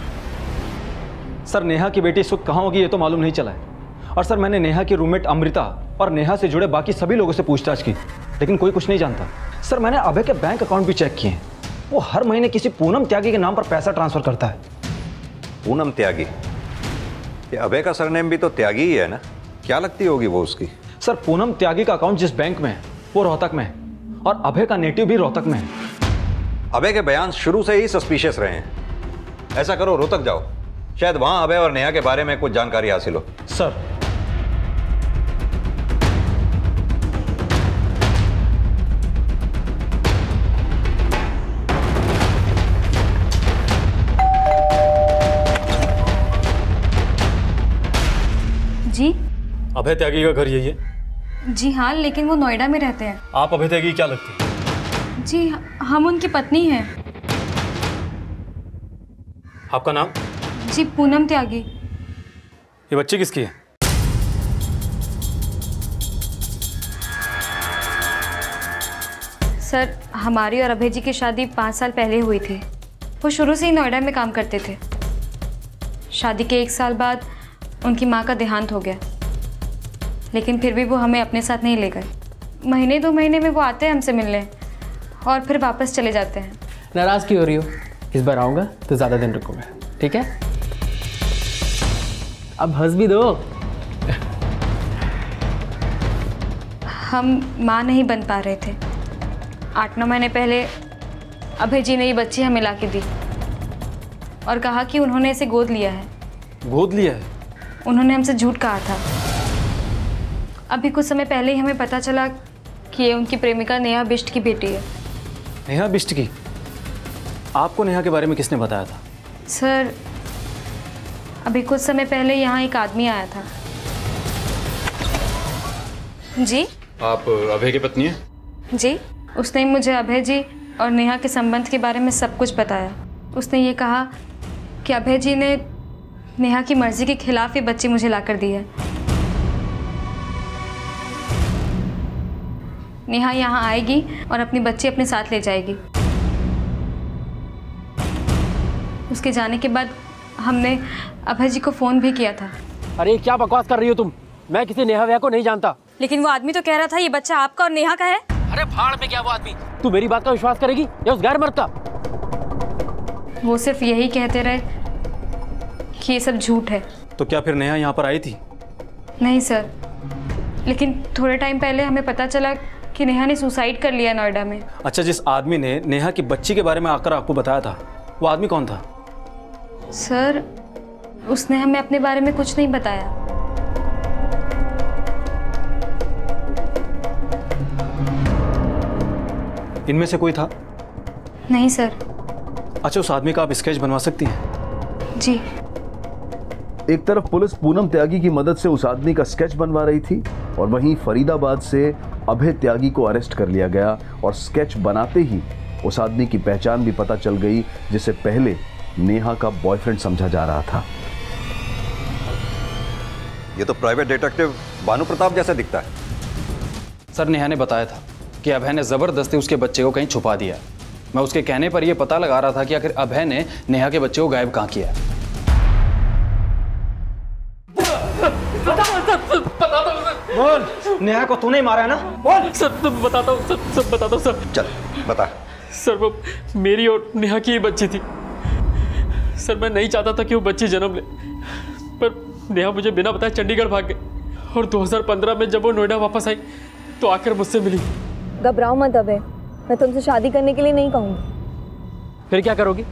सर, नेहा की बेटी इस वक्त कहाँ होगी ये तो मालूम नहीं चला है। और सर मैंने नेहा की रूममेट अमृता और नेहा से जुड़े बाकी सभी लोगों से पूछताछ की, लेकिन कोई कुछ नहीं जानता। सर मैंने अभय के बैंक अकाउंट भी चेक किए हैं, वो हर महीने किसी पूनम त्यागी के नाम पर पैसा ट्रांसफर करता है। पूनम त्यागी? ये अभय का सरनेम भी तो त्यागी ही है ना, क्या लगती होगी वो उसकी? सर पूनम त्यागी का अकाउंट जिस बैंक में है वो रोहतक में है, और अभय का नेटिव भी रोहतक में है। अभय के बयान शुरू से ही सस्पिशियस रहे हैं। ऐसा करो, रोहतक जाओ, शायद वहां अभय और नेहा के बारे में कुछ जानकारी हासिल हो। सर जी अभय त्यागी का घर यही है? जी हाँ, लेकिन वो नोएडा में रहते हैं। आप अभय त्यागी क्या लगती है? जी हम उनकी पत्नी हैं। आपका नाम? जी पूनम त्यागी। ये बच्ची किसकी है? सर हमारी और अभय जी की शादी 5 साल पहले हुई थी। वो शुरू से ही नोएडा में काम करते थे। शादी के 1 साल बाद उनकी माँ का देहांत हो गया, लेकिन फिर भी वो हमें अपने साथ नहीं ले गए। महीने 2 महीने में वो आते हैं हमसे मिलने और फिर वापस चले जाते हैं। नाराज़ क्यों हो रही हो? इस बार आऊँगा तो ज़्यादा दिन रुकूंगा, ठीक है? अब हंस भी दो। हम माँ नहीं बन पा रहे थे। 8-9 महीने पहले अभय जी ने ये बच्ची हमें ला के दी और कहा कि उन्होंने इसे गोद लिया है। गोद लिया है? उन्होंने हमसे झूठ कहा था। अभी कुछ समय पहले ही हमें पता चला कि ये उनकी प्रेमिका नेहा बिष्ट की बेटी है। नेहा बिष्ट की? आपको नेहा के बारे में किसने बताया था? सर अभी कुछ समय पहले यहाँ एक आदमी आया था। जी आप अभय की पत्नी हैं? जी, उसने मुझे अभय जी और नेहा के संबंध के बारे में सब कुछ बताया। उसने ये कहा कि अभय जी ने नेहा की मर्जी के खिलाफ ये बच्ची मुझे लाकर दी है। नेहा यहाँ आएगी और अपनी बच्ची अपने साथ ले जाएगी। उसके जाने के बाद हमने अभय जी को फ़ोन भी किया था। अरे क्या बकवास कर रही हो तुम? मैं किसी नेहा व्या को नहीं जानता। लेकिन वो आदमी तो कह रहा था ये बच्चा आपका और नेहा का है। अरे भाड़ में क्या वो आदमी? तू मेरी बात का विश्वास करेगी या उस गैर मर्द का? वो सिर्फ यही कहते रहे कि ये सब झूठ है। तो क्या फिर नेहा यहाँ पर आई थी? नहीं सर, लेकिन थोड़े टाइम पहले हमें पता चला कि नेहा ने सुसाइड कर लिया नोएडा में। अच्छा, जिस आदमी ने नेहा की बच्ची के बारे में आकर आपको बताया था, वो आदमी कौन था? सर उसने हमें अपने बारे में कुछ नहीं बताया। इनमें से कोई था? नहीं सर। अच्छा, उस आदमी का आप स्केच बनवा सकती हैं? जी। एक तरफ पुलिस पूनम त्यागी की मदद से उस आदमी का स्केच बनवा रही थी और वहीं फरीदाबाद से अभय त्यागी को अरेस्ट कर लिया गया और स्केच बनाते ही उस आदमी की पहचान भी पता चल गई जिसे पहले नेहा का बॉयफ्रेंड समझा जा रहा था। ये तो प्राइवेट डिटेक्टिव भानु प्रताप जैसा दिखता है। सर नेहा ने बताया था कि अभय ने जबरदस्ती उसके बच्चे को कहीं छुपा दिया। मैं उसके कहने पर यह पता लगा रहा था कि आखिर अभय ने नेहा के बच्चे को गायब कहाँ किया है। बोल, नेहा को तूने मारा है ना? बोल। सर बताता हूँ सर, सब बताता हूँ सर। चल बता। सर वो मेरी और नेहा की ही बच्ची थी। सर मैं नहीं चाहता था कि वो बच्ची जन्म ले, पर नेहा मुझे बिना बताए चंडीगढ़ भाग गई और 2015 में जब वो नोएडा वापस आई तो आकर मुझसे मिली। घबराओ मत अभय, मैं तुमसे शादी करने के लिए नहीं कहूँगी। फिर क्या करोगी?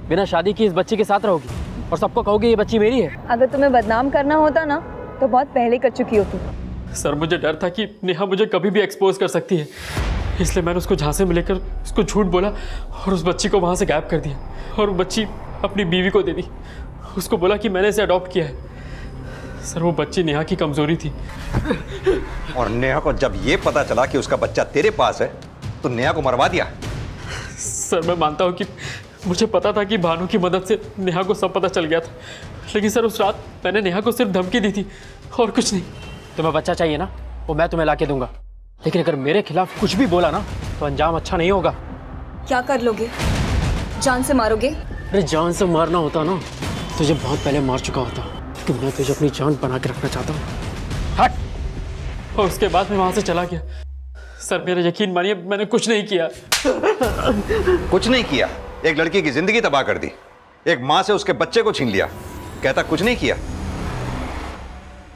बिना शादी की इस बच्ची के साथ रहोगी और सबको कहोगी ये बच्ची मेरी है? अगर तुम्हें बदनाम करना होता ना तो बहुत पहले कर चुकी होती। सर मुझे डर था कि नेहा मुझे कभी भी एक्सपोज कर सकती है, इसलिए मैंने उसको झांसे में लेकर उसको झूठ बोला और उस बच्ची को वहाँ से गायब कर दिया और बच्ची अपनी बीवी को दे दी। उसको बोला कि मैंने इसे अडॉप्ट किया है। सर वो बच्ची नेहा की कमजोरी थी। और नेहा को जब ये पता चला कि उसका बच्चा तेरे पास है तो नेहा को मरवा दिया। सर मैं मानता हूँ कि मुझे पता था कि भानु की मदद से नेहा को सब पता चल गया था, लेकिन सर उस रात मैंने नेहा को सिर्फ धमकी दी थी और कुछ नहीं। तुम्हें बच्चा चाहिए ना, वो मैं तुम्हें ला के दूंगा, लेकिन अगर मेरे खिलाफ कुछ भी बोला ना तो अंजाम अच्छा नहीं होगा। क्या कर लोगे? जान से मारोगे? अरे जान से मारना होता ना तुझे बहुत पहले मार चुका होता, लेकिन मैं तुझे अपनी जान बना के रखना चाहता हूँ। हट। और उसके बाद मैं वहाँ से चला गया। सर मेरा यकीन मानिए, मैंने कुछ नहीं किया। कुछ नहीं किया? एक लड़की की जिंदगी तबाह कर दी, एक माँ से उसके बच्चे को छीन लिया, कहता कुछ नहीं किया?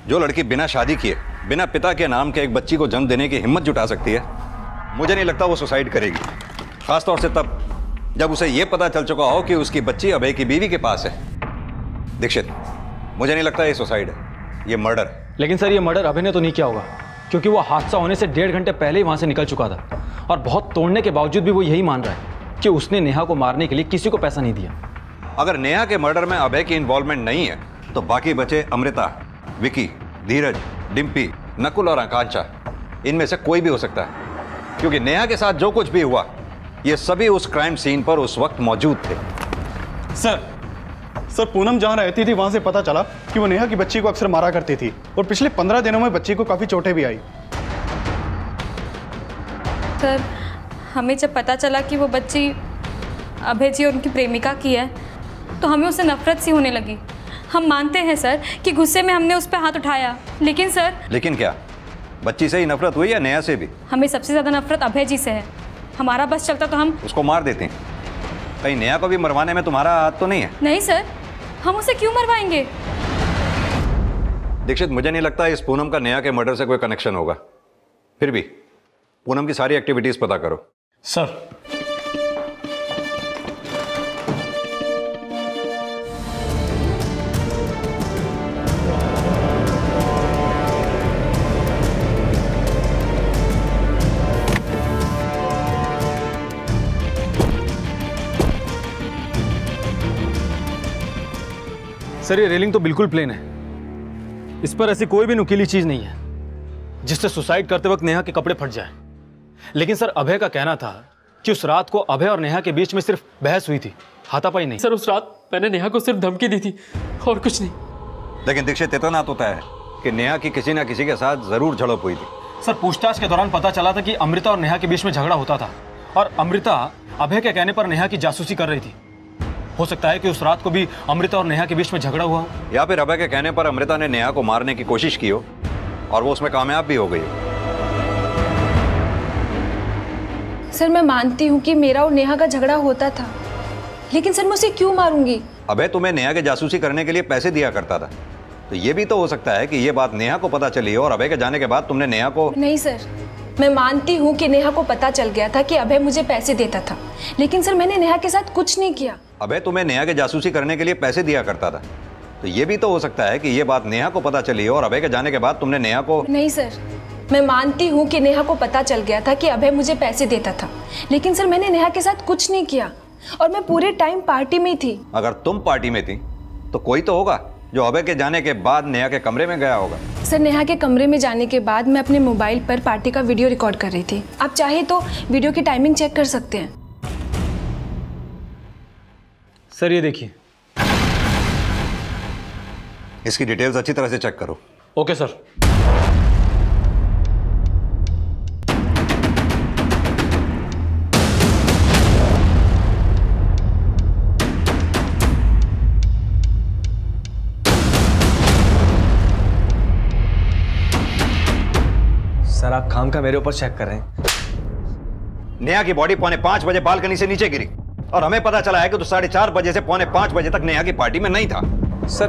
जो लड़की बिना शादी किए, बिना पिता के नाम के एक बच्ची को जन्म देने की हिम्मत जुटा सकती है, मुझे नहीं लगता वो सुसाइड करेगी। खासतौर से तब जब उसे यह पता चल चुका हो कि उसकी बच्ची अभय की बीवी के पास है। दीक्षित, मुझे नहीं लगता ये सुसाइड है, ये मर्डर है। लेकिन सर ये मर्डर अभय ने तो नहीं किया होगा, क्योंकि वो हादसा होने से 1.5 घंटे पहले ही वहां से निकल चुका था, और बहुत तोड़ने के बावजूद भी वो यही मान रहा है कि उसने नेहा को मारने के लिए किसी को पैसा नहीं दिया। अगर नेहा के मर्डर में अभय की इन्वॉल्वमेंट नहीं है तो बाकी बचे अमृता, विकी, धीरज, डिम्पी, नकुल और आकांक्षा, इनमें से कोई भी हो सकता है, क्योंकि नेहा के साथ जो कुछ भी हुआ ये सभी उस क्राइम सीन पर उस वक्त मौजूद थे। सर पूनम जहां रहती थी वहां से पता चला कि वो नेहा की बच्ची को अक्सर मारा करती थी, और पिछले 15 दिनों में बच्ची को काफी चोटें भी आई। सर हमें जब पता चला कि वो बच्ची अभय जी और उनकी प्रेमिका की है तो हमें उससे नफरत सी होने लगी। हम मानते हैं सर कि गुस्से में हमने उस पर हाथ उठाया, लेकिन सर। लेकिन क्या बच्ची से ही नफरत हुई या नेहा से भी? हमें सबसे ज्यादा नफरत अभय जी से है। हमारा बस चलता तो हम उसको मार देते हैं। कहीं नेहा को भी मरवाने में तुम्हारा हाथ तो नहीं है? नहीं सर, हम उसे क्यों मरवाएंगे? दीक्षित, मुझे नहीं लगता इस पूनम का नेहा के मर्डर से कोई कनेक्शन होगा। फिर भी पूनम की सारी एक्टिविटीज पता करो। सर सर ये रेलिंग तो बिल्कुल प्लेन है, इस पर ऐसी कोई भी नुकीली चीज नहीं है जिससे सुसाइड करते वक्त नेहा के कपड़े फट जाएं। लेकिन सर अभय का कहना था कि उस रात को अभय और नेहा के बीच में सिर्फ बहस हुई थी, हाथापाई नहीं। सर उस रात मैंने नेहा को सिर्फ धमकी दी थी और कुछ नहीं। लेकिन दीक्षित, इतना तो तय है कि नेहा की किसी ना किसी के साथ जरूर झड़प हुई थी। सर पूछताछ के दौरान पता चला था कि अमृता और नेहा के बीच में झगड़ा होता था, और अमृता अभय के कहने पर नेहा की जासूसी कर रही थी। हो सकता है कि उस रात को भी अमृता और नेहा के बीच में झगड़ा हुआ हो, या फिर अभय के कहने पर अमृता ने नेहा को मारने की कोशिश की हो और वो उसमें कामयाब भी हो गई हो। सर मैं मानती हूँ कि मेरा और नेहा का झगड़ा होता था, लेकिन सर मैं उसे क्यों मारूंगी? अभय तुम्हें नेहा के जासूसी करने के लिए पैसे दिया करता था, तो ये भी तो हो सकता है कि ये बात नेहा को पता चली हो और अभय के जाने के बाद तुमने नेहा को। नहीं सर, मैं मानती हूँ कि नेहा को पता चल गया था कि अभय मुझे पैसे देता था, लेकिन सर मैंने नेहा के साथ कुछ नहीं किया। अभय तुम्हें नेहा के जासूसी करने के लिए पैसे दिया करता था, तो ये भी तो हो सकता है कि ये बात नेहा को पता चली हो और अभय के जाने के बाद तुमने नेहा को। नहीं सर, मैं मानती हूँ कि नेहा को पता चल गया था कि अभय मुझे पैसे देता था, लेकिन सर मैंने नेहा के साथ कुछ नहीं किया और मैं पूरे टाइम पार्टी में थी। अगर तुम पार्टी में थी तो कोई तो होगा जो अभय के जाने के बाद नेहा के कमरे में गया होगा। सर नेहा के कमरे में जाने के बाद मैं अपने मोबाइल पर पार्टी का वीडियो रिकॉर्ड कर रही थी। आप चाहे तो वीडियो की टाइमिंग चेक कर सकते हैं। सर ये देखिए, इसकी डिटेल्स अच्छी तरह से चेक करो। Okay sir. सर आप खाम का मेरे ऊपर चेक कर रहे हैं। नेहा की बॉडी 4:45 बजे बालकनी से नीचे गिरी और हमें पता चला है कि तू 4:30 बजे से 4:45 बजे तक नेहा की पार्टी में नहीं था। सर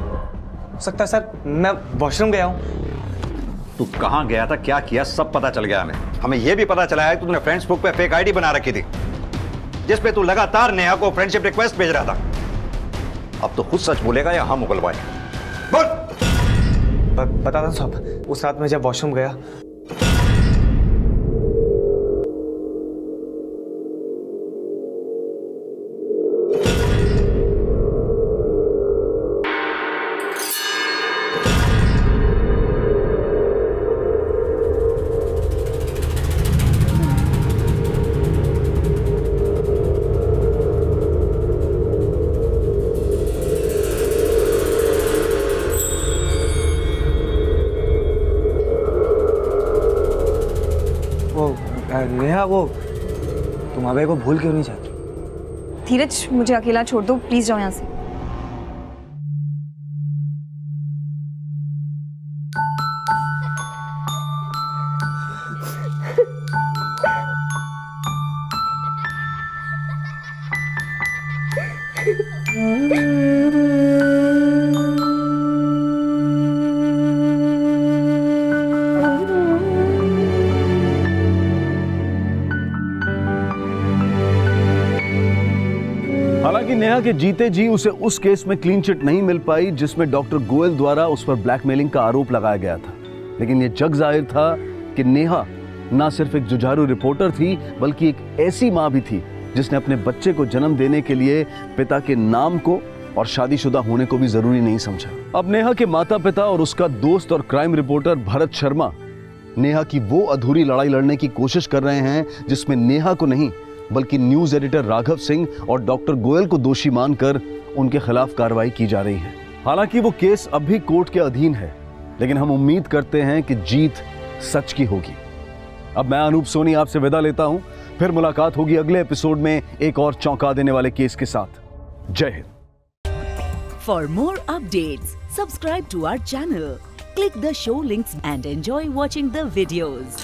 हो सकता है सर मैं वॉशरूम गया हूँ। तू कहाँ गया था, क्या किया, सब पता चल गया हमें यह भी पता चला है कि तूने फेसबुक पे फेक आईडी बना रखी थी जिस पे तू लगातार नेहा को फ्रेंडशिप रिक्वेस्ट भेज रहा था। अब तो खुद सच बोलेगा या हम उगलवाए? बोल। बता दो साहब, उस रात में जब वॉशरूम गया नेहा, वो तुम अभय को भूल क्यों नहीं जाती? धीरज मुझे अकेला छोड़ दो प्लीज, जाओ यहाँ से। हालांकि नेहा के जीते जी उसे उस केस में क्लीन चिट नहीं मिल पाई जिसमें डॉक्टर गोयल द्वारा उस पर ब्लैकमेलिंग का आरोप लगाया गया था, लेकिन यह जग जाहिर था कि नेहा ना सिर्फ एक जुझारू रिपोर्टर थी बल्कि एक ऐसी मां भी थी जिसने अपने बच्चे को जन्म देने के लिए पिता के नाम को और शादीशुदा होने को भी जरूरी नहीं समझा। अब नेहा के माता पिता और उसका दोस्त और क्राइम रिपोर्टर भरत शर्मा नेहा की वो अधूरी लड़ाई लड़ने की कोशिश कर रहे हैं जिसमें नेहा को नहीं बल्कि न्यूज एडिटर राघव सिंह और डॉक्टर गोयल को दोषी मानकर उनके खिलाफ कार्रवाई की जा रही है। हालांकि वो केस अब भी कोर्ट के अधीन है, लेकिन हम उम्मीद करते हैं कि जीत सच की होगी। अब मैं अनूप सोनी आपसे विदा लेता हूं, फिर मुलाकात होगी अगले एपिसोड में एक और चौंका देने वाले केस के साथ। Jai Hind. For more updates subscribe to our channel, click the show links and enjoy watching the videos.